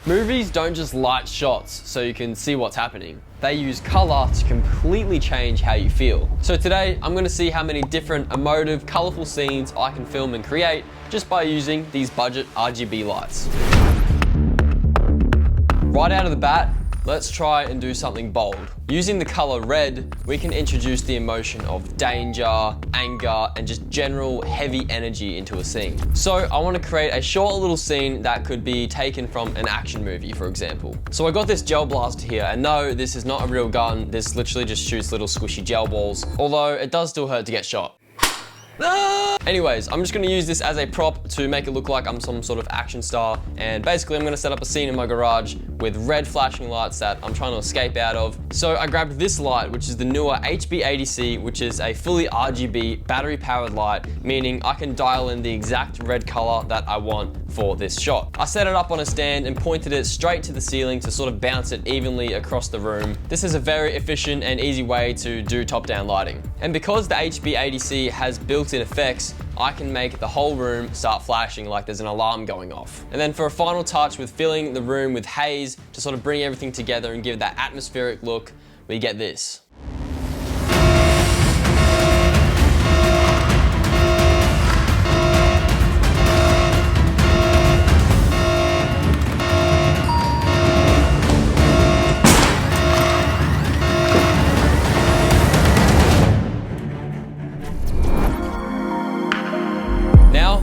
Movies don't just light shots so you can see what's happening. They use color to completely change how you feel. So today, I'm gonna see how many different emotive, colorful scenes I can film and create just by using these budget RGB lights. Right out of the bat, let's try and do something bold. Using the color red, we can introduce the emotion of danger, anger, and just general heavy energy into a scene. So I want to create a short little scene that could be taken from an action movie, for example. So I got this gel blaster here, and no, this is not a real gun. This literally just shoots little squishy gel balls, although it does still hurt to get shot. Anyways, I'm just gonna use this as a prop to make it look like I'm some sort of action star, and basically I'm gonna set up a scene in my garage with red flashing lights that I'm trying to escape out of. So I grabbed this light, which is the Neewer HB80C, which is a fully RGB battery powered light, meaning I can dial in the exact red color that I want for this shot. I set it up on a stand and pointed it straight to the ceiling to sort of bounce it evenly across the room. This is a very efficient and easy way to do top-down lighting. And because the HB80C has built-in effects, I can make the whole room start flashing like there's an alarm going off. And then for a final touch with filling the room with haze to sort of bring everything together and give that atmospheric look, we get this.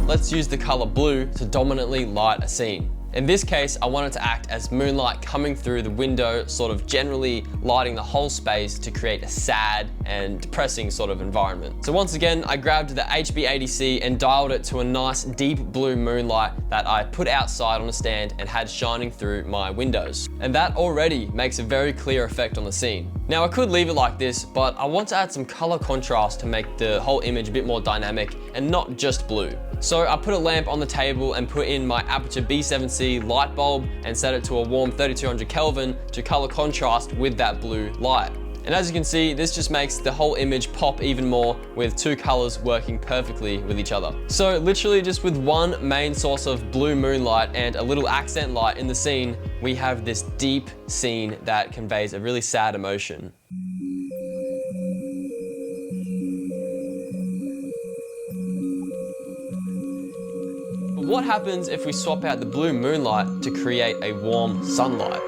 Let's use the color blue to dominantly light a scene. In this case, I want it to act as moonlight coming through the window, sort of generally lighting the whole space to create a sad and depressing sort of environment. So once again, I grabbed the HB80C and dialed it to a nice deep blue moonlight that I put outside on a stand and had shining through my windows. And that already makes a very clear effect on the scene. Now I could leave it like this, but I want to add some color contrast to make the whole image a bit more dynamic and not just blue. So I put a lamp on the table and put in my Aperture B7C light bulb and set it to a warm 3200 Kelvin to color contrast with that blue light. And as you can see, this just makes the whole image pop even more with two colors working perfectly with each other. So literally just with one main source of blue moonlight and a little accent light in the scene, we have this deep scene that conveys a really sad emotion. What happens if we swap out the blue moonlight to create a warm sunlight?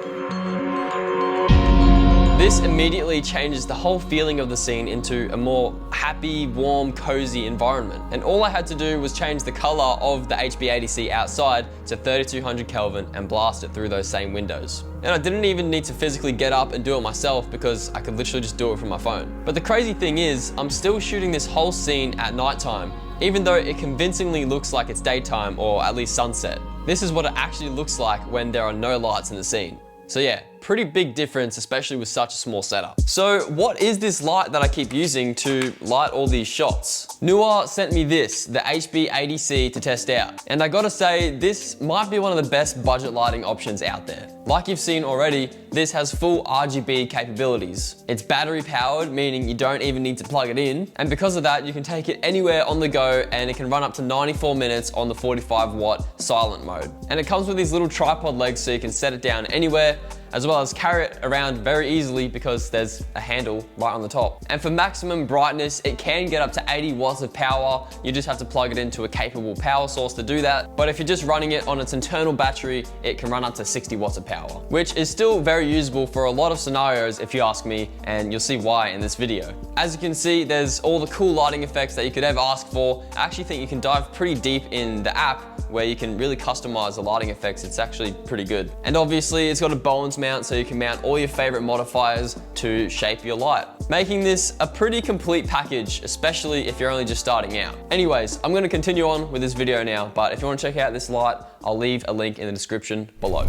This immediately changes the whole feeling of the scene into a more happy, warm, cozy environment. And all I had to do was change the color of the HB80C outside to 3200 Kelvin and blast it through those same windows. And I didn't even need to physically get up and do it myself because I could literally just do it from my phone. But the crazy thing is, I'm still shooting this whole scene at nighttime, even though it convincingly looks like it's daytime or at least sunset. This is what it actually looks like when there are no lights in the scene. So yeah, pretty big difference, especially with such a small setup. So what is this light that I keep using to light all these shots? Neewer sent me this, the HB80C, to test out. And I gotta say, this might be one of the best budget lighting options out there. Like you've seen already, this has full RGB capabilities. It's battery powered, meaning you don't even need to plug it in. And because of that, you can take it anywhere on the go and it can run up to 94 minutes on the 45-watt silent mode. And it comes with these little tripod legs so you can set it down anywhere, as well as carry it around very easily because there's a handle right on the top. And for maximum brightness, it can get up to 80 watts of power. You just have to plug it into a capable power source to do that. But if you're just running it on its internal battery, it can run up to 60 watts of power, which is still very usable for a lot of scenarios if you ask me, and you'll see why in this video. As you can see, there's all the cool lighting effects that you could ever ask for. I actually think you can dive pretty deep in the app where you can really customize the lighting effects. It's actually pretty good. And obviously it's got a Bowens mount, so you can mount all your favorite modifiers to shape your light, making this a pretty complete package, especially if you're only just starting out. Anyways, I'm gonna continue on with this video now, but if you wanna check out this light, I'll leave a link in the description below.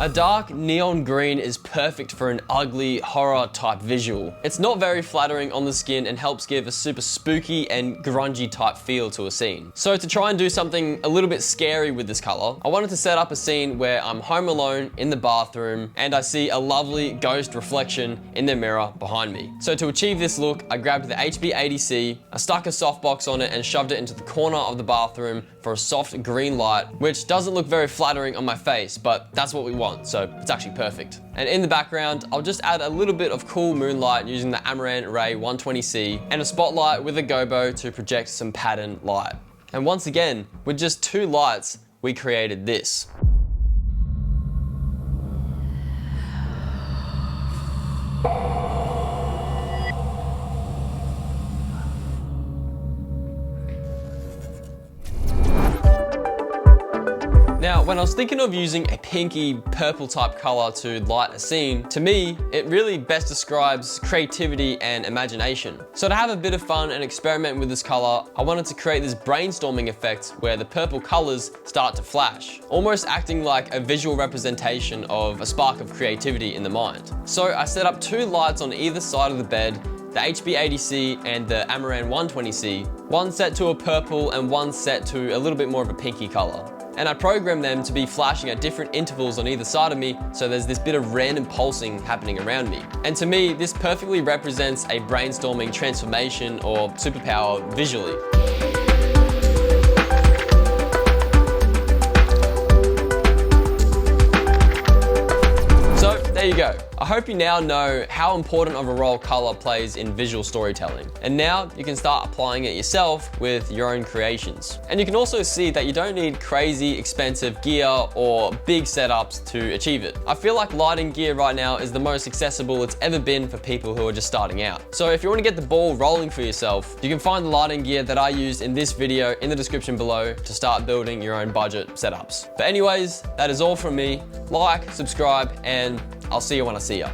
A dark neon green is perfect for an ugly horror type visual. It's not very flattering on the skin and helps give a super spooky and grungy type feel to a scene. So to try and do something a little bit scary with this color, I wanted to set up a scene where I'm home alone in the bathroom and I see a lovely ghost reflection in the mirror behind me. So to achieve this look, I grabbed the HB80C, I stuck a softbox on it and shoved it into the corner of the bathroom for a soft green light, which doesn't look very flattering on my face, but that's what we want, so it's actually perfect. And in the background, I'll just add a little bit of cool moonlight using the Amaran Ray 120C and a spotlight with a gobo to project some pattern light. And once again, with just 2 lights, we created this. Now, when I was thinking of using a pinky purple type color to light a scene, to me, it really best describes creativity and imagination. So to have a bit of fun and experiment with this color, I wanted to create this brainstorming effect where the purple colors start to flash, almost acting like a visual representation of a spark of creativity in the mind. So I set up 2 lights on either side of the bed, the HB80C and the Amaran 120C, one set to a purple and one set to a little bit more of a pinky color. And I programmed them to be flashing at different intervals on either side of me, so there's this bit of random pulsing happening around me. And to me, this perfectly represents a brainstorming transformation or superpower visually. There you go. I hope you now know how important of a role color plays in visual storytelling. And now you can start applying it yourself with your own creations. And you can also see that you don't need crazy expensive gear or big setups to achieve it. I feel like lighting gear right now is the most accessible it's ever been for people who are just starting out. So if you want to get the ball rolling for yourself, you can find the lighting gear that I used in this video in the description below to start building your own budget setups. But anyways, that is all from me. Like, subscribe, and I'll see you when I see ya.